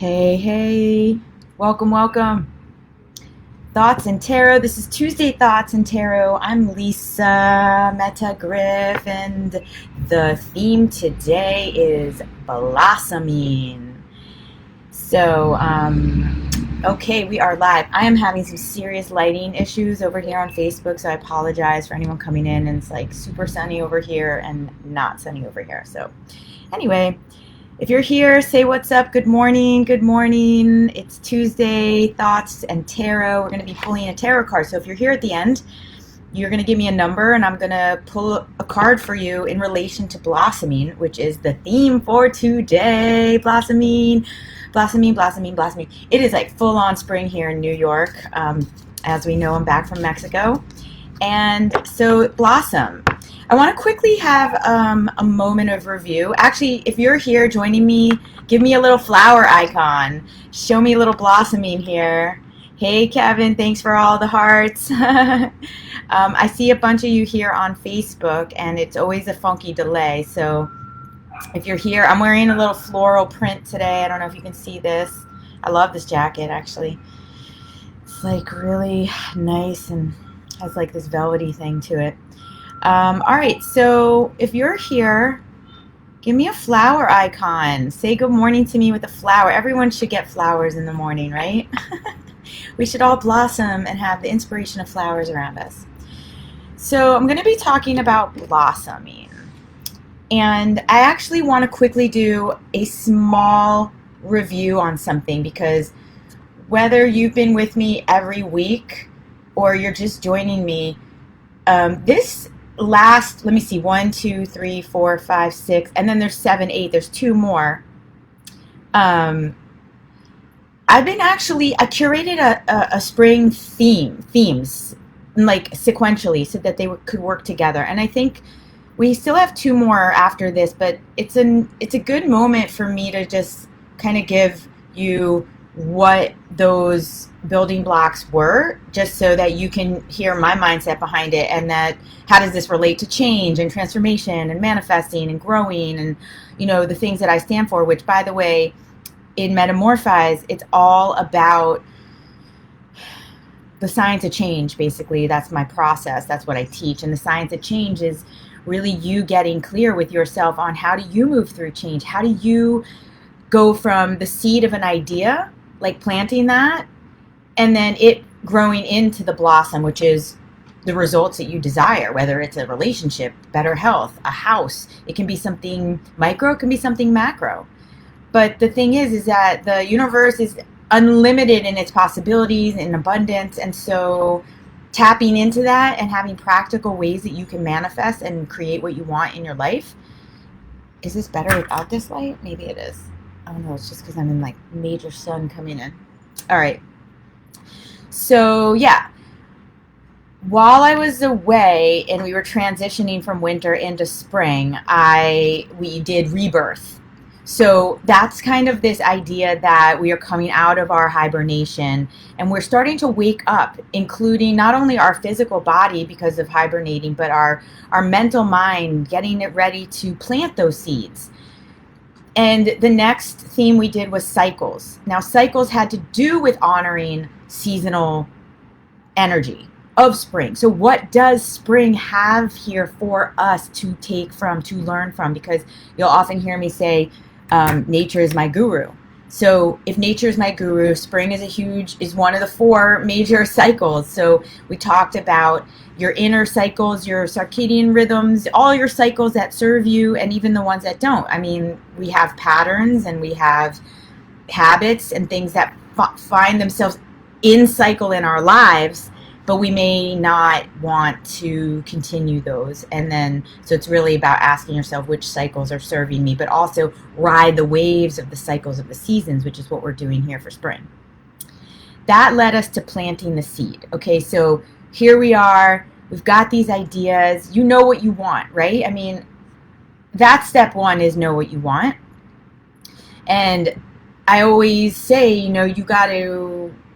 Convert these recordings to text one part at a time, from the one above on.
Hey, hey, welcome, welcome. Thoughts and Tarot. This is Tuesday Thoughts and Tarot. I'm Lisa Meta Griff, and the theme today is blossoming. Okay, we are live. I am having some serious lighting issues over here on Facebook, so I apologize for anyone coming in. And it's like super sunny over here and not sunny over here. So, anyway. If you're here, say what's up. Good morning. Good morning. It's Tuesday, Thoughts and Tarot. We're going to be pulling a tarot card. So if you're here at the end, you're going to give me a number and I'm going to pull a card for you in relation to blossoming, which is the theme for today. Blossoming, blossoming, blossoming, blossoming. It is like full on spring here in New York. As we know, I'm back from Mexico. And so blossom. I want to quickly have a moment of review. Actually, if you're here joining me, give me a little flower icon. Show me a little blossoming here. Hey, Kevin, thanks for all the hearts. I see a bunch of you here on Facebook, and it's always a funky delay. So if you're here, I'm wearing a little floral print today. I don't know if you can see this. I love this jacket, actually. It's like really nice and has like this velvety thing to it. All right, so if you're here, give me a flower icon. Say good morning to me with a flower. Everyone should get flowers in the morning, right? We should all blossom and have the inspiration of flowers around us. So I'm going to be talking about blossoming. And I actually want to quickly do a small review on something, because whether you've been with me every week or you're just joining me, this last, let me see, 1, 2, 3, 4, 5, 6, and then there's 7, 8, there's 2 more. I curated a spring themes like sequentially so that they could work together. And I think we still have 2 more after this, but it's a good moment for me to just kind of give you what those building blocks were, just so that you can hear my mindset behind it, and that how does this relate to change and transformation and manifesting and growing, and the things that I stand for, which, by the way, in Metamorfize, it's all about the science of change. Basically, that's my process, that's what I teach. And the science of change is really you getting clear with yourself on how do you move through change, how do you go from the seed of an idea, like planting that, and then it growing into the blossom, which is the results that you desire, whether it's a relationship, better health, a house. It can be something micro, it can be something macro. But the thing is that the universe is unlimited in its possibilities and abundance. And so tapping into that and having practical ways that you can manifest and create what you want in your life. Is this better without this light? Maybe it is. I don't know, it's just because I'm in like major sun coming in. All right. So yeah, while I was away and we were transitioning from winter into spring, we did rebirth. So that's kind of this idea that we are coming out of our hibernation and we're starting to wake up, including not only our physical body because of hibernating, but our mental mind, getting it ready to plant those seeds. And the next theme we did was cycles. Now, cycles had to do with honoring seasonal energy of spring. So what does spring have here for us to take from, to learn from? Because you'll often hear me say, nature is my guru. So if nature is my guru, spring is one of the 4 major cycles. So we talked about your inner cycles, your circadian rhythms, all your cycles that serve you, and even the ones that don't. I mean, we have patterns and we have habits and things that find themselves in cycle in our lives, but we may not want to continue those. And then, so it's really about asking yourself which cycles are serving me, but also ride the waves of the cycles of the seasons, which is what we're doing here for spring. That led us to planting the seed. Okay, so here we are. We've got these ideas. You know what you want, right? I mean, that's step 1, is know what you want. And I always say, you got to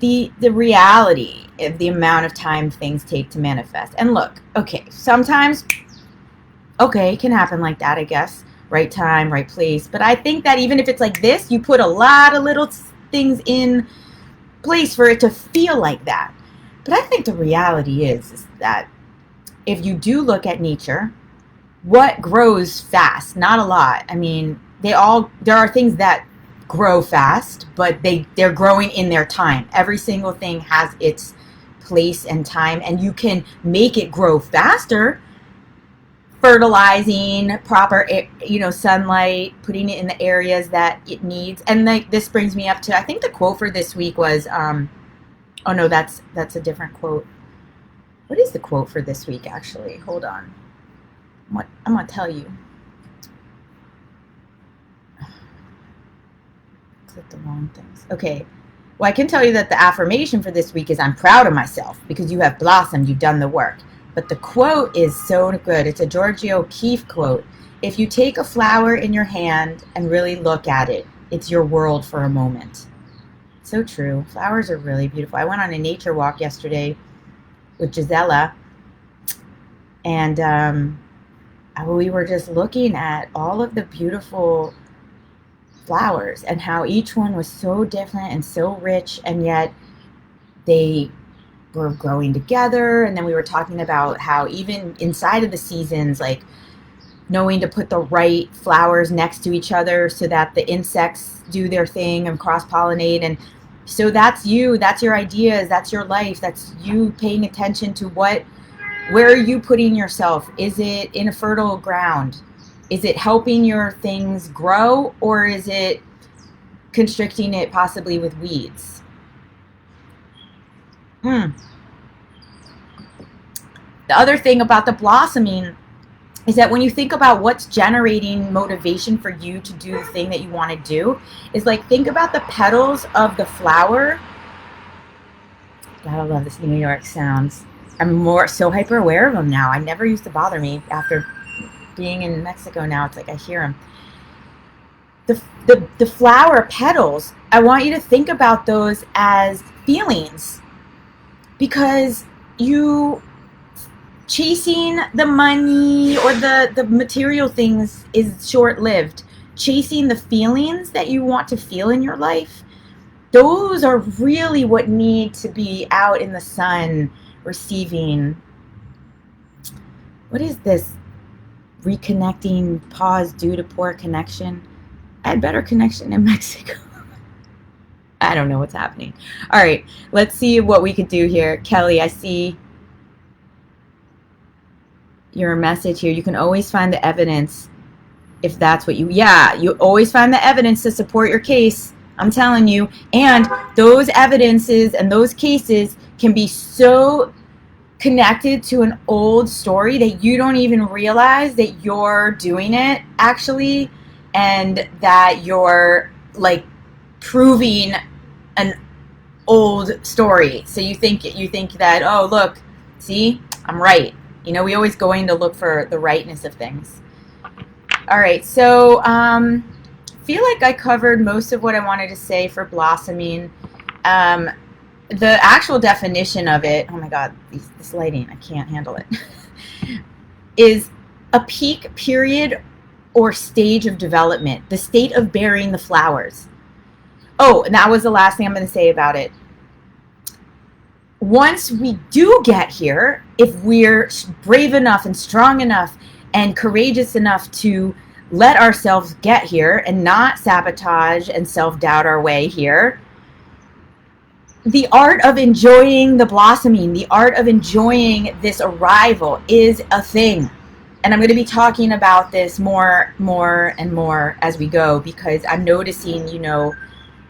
the reality of the amount of time things take to manifest. And look, okay, sometimes, okay, it can happen like that, I guess. Right time, right place. But I think that even if it's like this, you put a lot of little things in place for it to feel like that. But I think the reality is that if you do look at nature, what grows fast? Not a lot. I mean, there are things that grow fast, but they're growing in their time. Every single thing has its place and time, and you can make it grow faster, fertilizing, proper sunlight, putting it in the areas that it needs. And this brings me up to, I think the quote for this week was oh no, that's a different quote. What is the quote for this week, actually? Hold on. I'm going to tell you. Click the wrong things. Okay. Well, I can tell you that the affirmation for this week is I'm proud of myself because you have blossomed, you've done the work. But the quote is so good. It's a Georgia O'Keeffe quote. If you take a flower in your hand and really look at it, it's your world for a moment. So true. Flowers are really beautiful. I went on a nature walk yesterday with Gisela, and we were just looking at all of the beautiful flowers and how each one was so different and so rich, and yet they were growing together. And then we were talking about how even inside of the seasons, like knowing to put the right flowers next to each other so that the insects do their thing and cross-pollinate. And so that's your ideas, that's your life, that's you paying attention to where are you putting yourself? Is it in a fertile ground? Is it helping your things grow, or is it constricting it possibly with weeds? The other thing about the blossoming is that when you think about what's generating motivation for you to do the thing that you want to do, is like, think about the petals of the flower. God, I love this New York sounds. I'm so hyper aware of them now. I never used to bother me. After being in Mexico now, it's like I hear them. The flower petals, I want you to think about those as feelings, because chasing the money or the material things is short-lived. Chasing the feelings that you want to feel in your life, those are really what need to be out in the sun, receiving. What is this? Reconnecting, pause due to poor connection. I had better connection in Mexico. I don't know what's happening. All right, let's see what we could do here. Kelly, I see your message here. You can always find the evidence if that's what you always find the evidence to support your case. I'm telling you. And those evidences and those cases can be so connected to an old story that you don't even realize that you're doing it actually, and that you're like proving an old story. So you think that, oh look, see, I'm right. We always going to look for the rightness of things. All right, so feel like I covered most of what I wanted to say for blossoming. The actual definition of it, oh my God, this lighting, I can't handle it, is a peak period or stage of development, the state of bearing the flowers. Oh, and that was the last thing I'm going to say about it. Once we do get here, if we're brave enough and strong enough and courageous enough to let ourselves get here and not sabotage and self-doubt our way here, the art of enjoying the blossoming, the art of enjoying this arrival is a thing. And I'm going to be talking about this more and more as we go, because I'm noticing,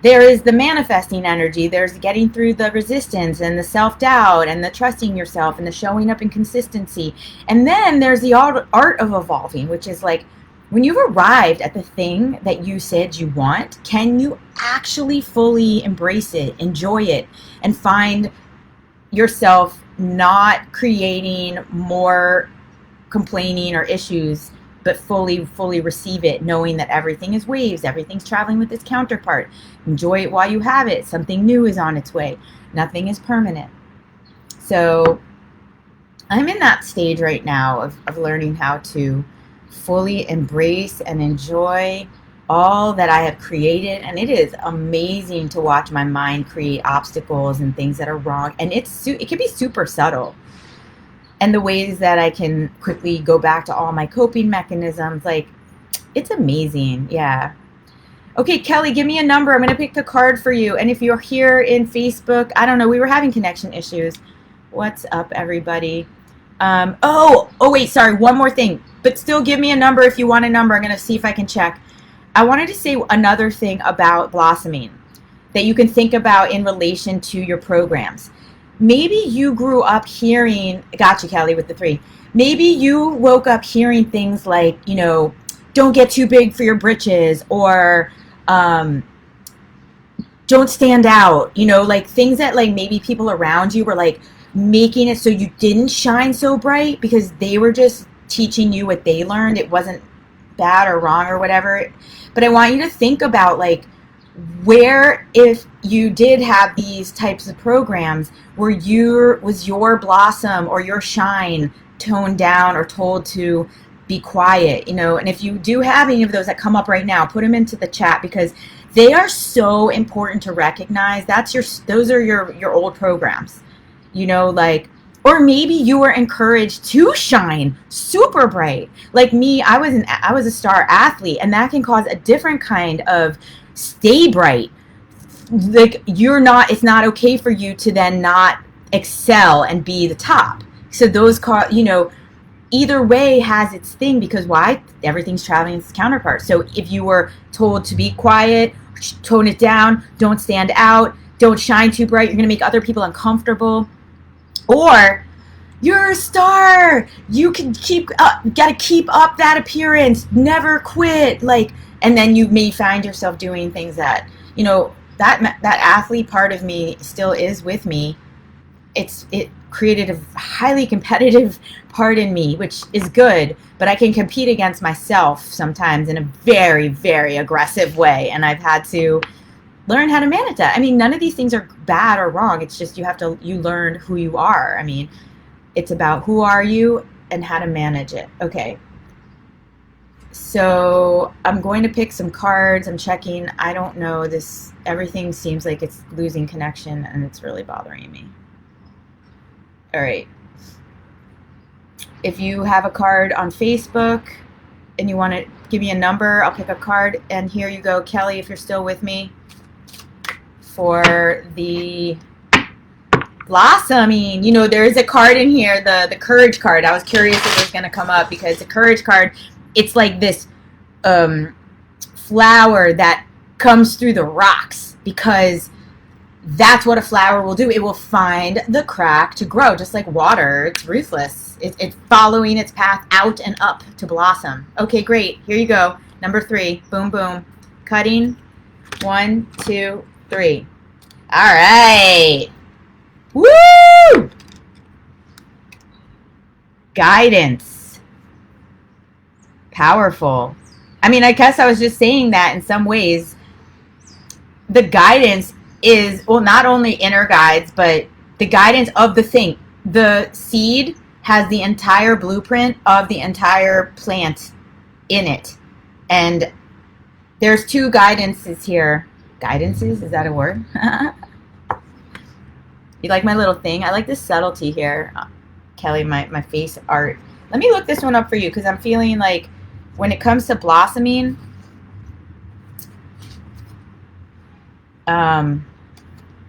there is the manifesting energy, there's getting through the resistance and the self-doubt and the trusting yourself and the showing up in consistency. And then there's the art of evolving, which is like, when you've arrived at the thing that you said you want, can you actually fully embrace it, enjoy it, and find yourself not creating more complaining or issues but fully receive it, knowing that everything is waves, everything's traveling with its counterpart. Enjoy it while you have it. Something new is on its way. Nothing is permanent. So I'm in that stage right now of learning how to fully embrace and enjoy all that I have created. And it is amazing to watch my mind create obstacles and things that are wrong. And it can be super subtle. And the ways that I can quickly go back to all my coping mechanisms, like, it's amazing. Yeah. Okay, Kelly, give me a number. I'm going to pick a card for you. And if you're here in Facebook, I don't know, we were having connection issues. What's up, everybody? Wait, sorry, one more thing. But still give me a number if you want a number. I'm going to see if I can check. I wanted to say another thing about blossoming that you can think about in relation to your programs. Maybe you grew up hearing, gotcha, Kelly, with the 3. Maybe you woke up hearing things like, don't get too big for your britches, or don't stand out, like things that like maybe people around you were like making it so you didn't shine so bright because they were just teaching you what they learned. It wasn't bad or wrong or whatever. But I want you to think about like where, if you did have these types of programs where was your blossom or your shine toned down or told to be quiet, and if you do have any of those that come up right now, put them into the chat because they are so important to recognize. Those are your old programs, or maybe you were encouraged to shine super bright. Like me, I was a star athlete, and that can cause a different kind of stay bright. Like it's not okay for you to then not excel and be the top. So those either way has its thing, because why? Everything's traveling its counterpart. So if you were told to be quiet, tone it down, don't stand out, don't shine too bright, you're going to make other people uncomfortable. Or you're a star, you can gotta keep up that appearance, never quit, and then you may find yourself doing things that, that athlete part of me still is with me. It created a highly competitive part in me, which is good, but I can compete against myself sometimes in a very, very aggressive way, and I've had to learn how to manage that. I mean, none of these things are bad or wrong. It's just you learn who you are. I mean, it's about who are you and how to manage it. Okay. So I'm going to pick some cards. I'm checking. I don't know this. Everything seems like it's losing connection and it's really bothering me. All right. If you have a card on Facebook and you want to give me a number, I'll pick a card. And here you go, Kelly, if you're still with me, for the blossoming. There is a card in here, the courage card. I was curious if it was going to come up because the courage card, it's like this flower that comes through the rocks, because that's what a flower will do. It will find the crack to grow, just like water. It's ruthless. It's following its path out and up to blossom. Okay, great. Here you go. Number 3. Boom, boom. Cutting. 1, 2, 3. All right. Woo! Guidance. Powerful. I mean, I guess I was just saying that in some ways. The guidance is, well, not only inner guides, but the guidance of the thing. The seed has the entire blueprint of the entire plant in it. And there's 2 guidances here. Guidances? Is that a word? You like my little thing? I like this subtlety here. Kelly, my face art. Let me look this one up for you, because I'm feeling like when it comes to blossoming, so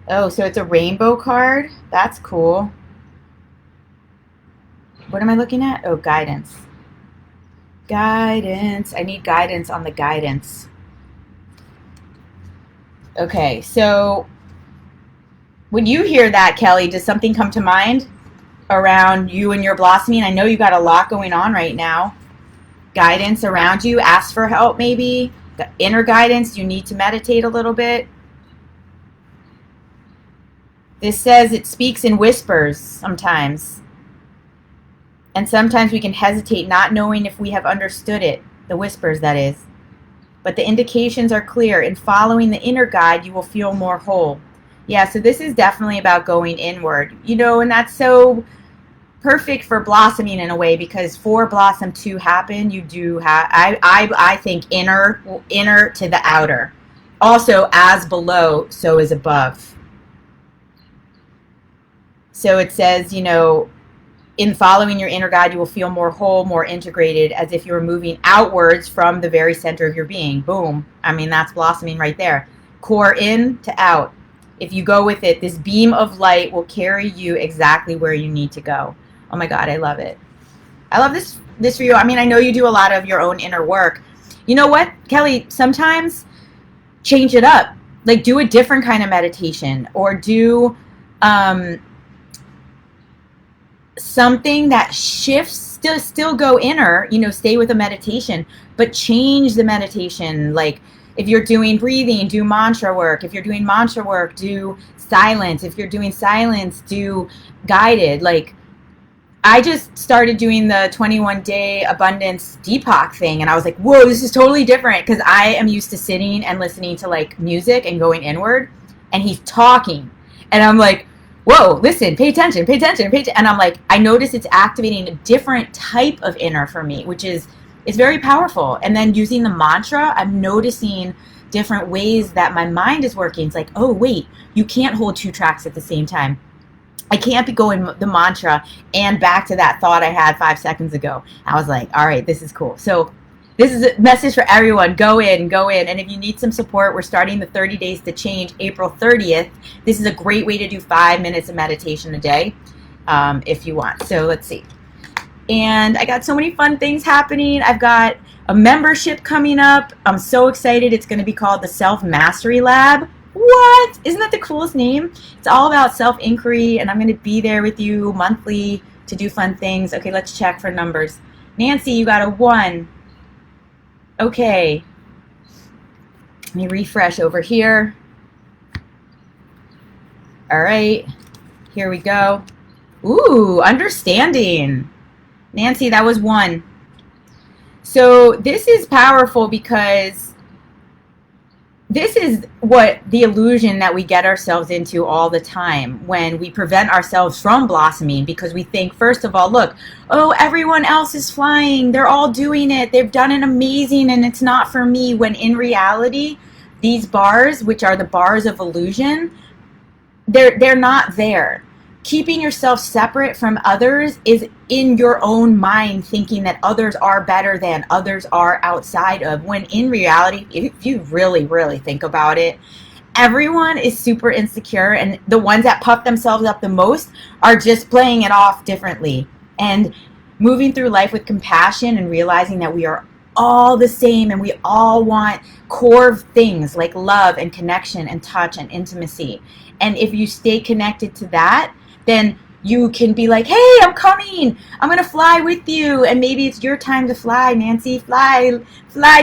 it's a rainbow card. That's cool. What am I looking at? Oh, guidance. Guidance. I need guidance on the guidance. Okay, so when you hear that, Kelly, does something come to mind around you and your blossoming? I know you got a lot going on right now. Guidance around you. Ask for help, maybe. The inner guidance. You need to meditate a little bit. This says it speaks in whispers sometimes. And sometimes we can hesitate, not knowing if we have understood it, the whispers, that is. But the indications are clear. In following the inner guide, you will feel more whole. Yeah, so this is definitely about going inward. You know, and that's so perfect for blossoming in a way, because for blossom to happen, you do have, I think, inner to the outer. Also, as below, so is above. So it says, you know, in following your inner guide, you will feel more whole, more integrated, as if you were moving outwards from the very center of your being. Boom. I mean, that's blossoming right there. Core in to out. If you go with it, this beam of light will carry you exactly where you need to go. Oh my God, I love it. I love this for you. I mean, I know you do a lot of your own inner work. You know what, Kelly? Sometimes change it up. Like, do a different kind of meditation, or do something that shifts. Still go inner, you know, stay with a meditation, but change the meditation. Like, if you're doing breathing, do mantra work. If you're doing mantra work, do silence. If you're doing silence, do guided. Like, I just started doing the 21-day abundance Deepak thing, and I was like, whoa, this is totally different, because I am used to sitting and listening to like music and going inward, and he's talking, and I'm like, whoa, listen, pay attention, and I'm like, I notice it's activating a different type of inner for me, which is very powerful. And then using the mantra, I'm noticing different ways that my mind is working. It's like, oh wait, you can't hold two tracks at the same time. I can't be going the mantra and back to that thought I had 5 seconds ago. I was like, all right, this is cool. So this is a message for everyone. Go in. And if you need some support, we're starting the 30 Days to Change April 30th. This is a great way to do 5 minutes of meditation a day if you want. So let's see. And I got so many fun things happening. I've got a membership coming up. I'm so excited. It's going to be called the Self Mastery Lab. What? Isn't that the coolest name? It's all about self-inquiry, and I'm going to be there with you monthly to do fun things. Okay, let's check for numbers. Nancy, you got a 1. Okay. Let me refresh over here. All right. Here we go. Ooh, understanding. Nancy, that was 1. So this is powerful, because this is what the illusion that we get ourselves into all the time when we prevent ourselves from blossoming, because we think, first of all, look, oh, everyone else is flying. They're all doing it. They've done it amazing, and it's not for me. When in reality, these bars, which are the bars of illusion, they're not there. Keeping yourself separate from others is in your own mind, thinking that others are better than, others are outside of, when in reality, if you really, really think about it, everyone is super insecure, and the ones that puff themselves up the most are just playing it off differently. And moving through life with compassion and realizing that we are all the same, and we all want core things like love and connection and touch and intimacy. And if you stay connected to that, then you can be like, hey, I'm coming. I'm going to fly with you. And maybe it's your time to fly, Nancy. Fly,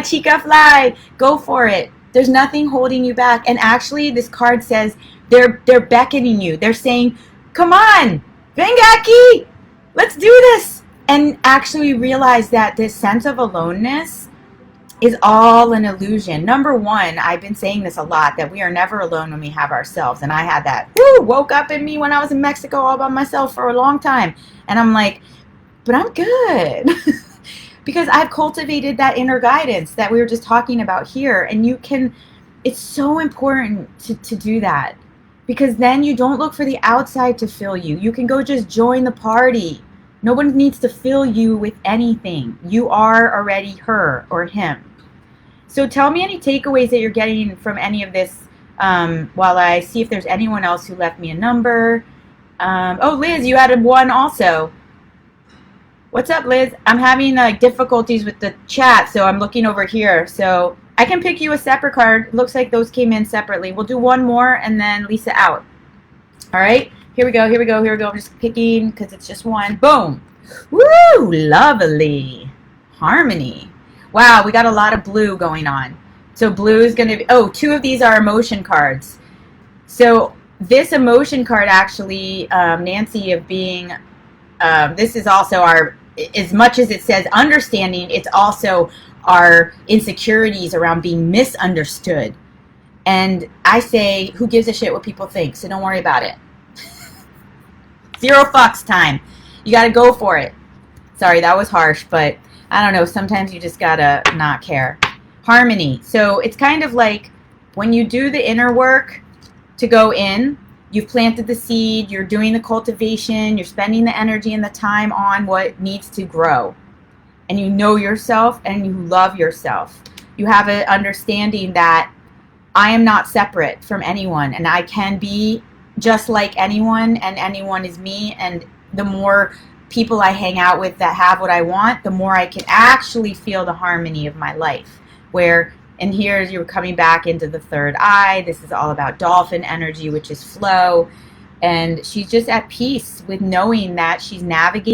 chica, fly. Go for it. There's nothing holding you back. And actually, this card says they're beckoning you. They're saying, come on, venga aquí. Let's do this. And actually realize that this sense of aloneness is all an illusion. Number one, I've been saying this a lot, that we are never alone when we have ourselves. And I had that, woke up in me when I was in Mexico all by myself for a long time. And I'm like, but I'm good. Because I've cultivated that inner guidance that we were just talking about here. And you can, it's so important to do that. Because then you don't look for the outside to fill you. You can go just join the party. No one needs to fill you with anything. You are already her or him. So tell me any takeaways that you're getting from any of this while I see if there's anyone else who left me a number. Oh, Liz, you added 1 also. What's up, Liz? I'm having difficulties with the chat, so I'm looking over here. So I can pick you a separate card. Looks like those came in separately. We'll do 1 more and then Lisa out. All right, here we go. I'm just picking because it's just 1. Boom. Woo, lovely. Harmony. Wow, we got a lot of blue going on. So blue is going to be, 2 of these are emotion cards. So this emotion card actually, Nancy, of being, this is also our as much as it says understanding, it's also our insecurities around being misunderstood. And I say, who gives a shit what people think? So don't worry about it. Zero fucks time. You got to go for it. Sorry, that was harsh, but I don't know. Sometimes you just got to not care. Harmony. So it's kind of like when you do the inner work to go in, you've planted the seed, you're doing the cultivation, you're spending the energy and the time on what needs to grow. And you know yourself and you love yourself. You have an understanding that I am not separate from anyone, and I can be just like anyone, and anyone is me. And the more people I hang out with that have what I want, the more I can actually feel the harmony of my life. Where, and here you're coming back into the third eye. This is all about dolphin energy, which is flow. And she's just at peace with knowing that she's navigating